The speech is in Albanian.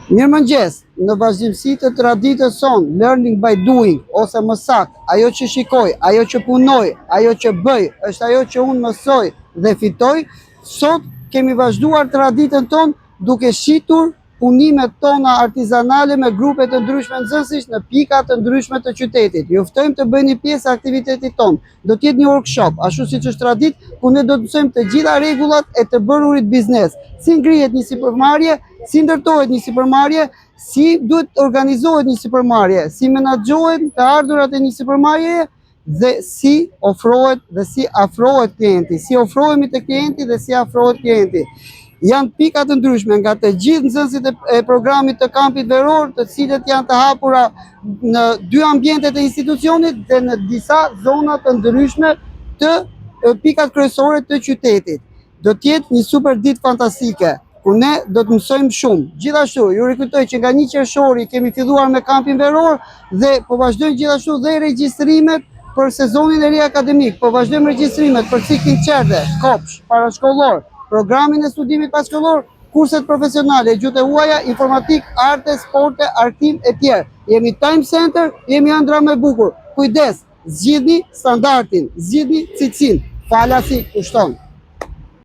Mirëmëngjes, në vazhdimsi të traditës sonë, learning by doing, ose më saktë, ajo që shikoj, ajo që punoj, ajo që bëj, është ajo që unë mësoj dhe fitoj. Sot kemi vazhduar traditën tonë duke shitur punimet tona artizanale me grupe të ndryshme nxënësish në pika të ndryshme të qytetit. Ju ftojmë të bëni pjesë aktivitetit tonë. Do të jetë një workshop, ashtu siç është traditë, ku ne do të mësojmë të gjitha rregullat e të bërurit biznes. Si ngrihet një sipërmarrje, si ndërtohet një sipërmarrje, si duhet organizohet një sipërmarrje, si menaxhohen të ardhurat e një sipërmarrjeje dhe si ofrohet dhe si afrohet klienti, si ofrohemi te klienti dhe si afrohet klienti. Janë pika të ndryshme nga të gjithë nxënësit e programit të kampit veror, të cilët janë të hapura në 2 ambientet e institucionit dhe në disa zona të ndryshme të pikat kryesore të qytetit. Do të jetë një super ditë fantastike, ku ne do të mësojmë shumë. Gjithashtu, ju rikujtoj që nga 1 qershori kemi filluar me kampin veror dhe po vazhdojnë gjithashtu dhe regjistrimet për sezonin e ri akademik, po vazhdojmë regjistrimet për ciklin qerde, kopsh, parashkollor, programin e studimit paskëllor, kurset profesionale, gjuhë e huaja, informatik, arte, sporte, arkim e tjerë. Jemi Time Center, jemi ëndra më e bukur. Kujdes, zgjidhni standardin, zgjidhni cilësinë. Falasi kushton.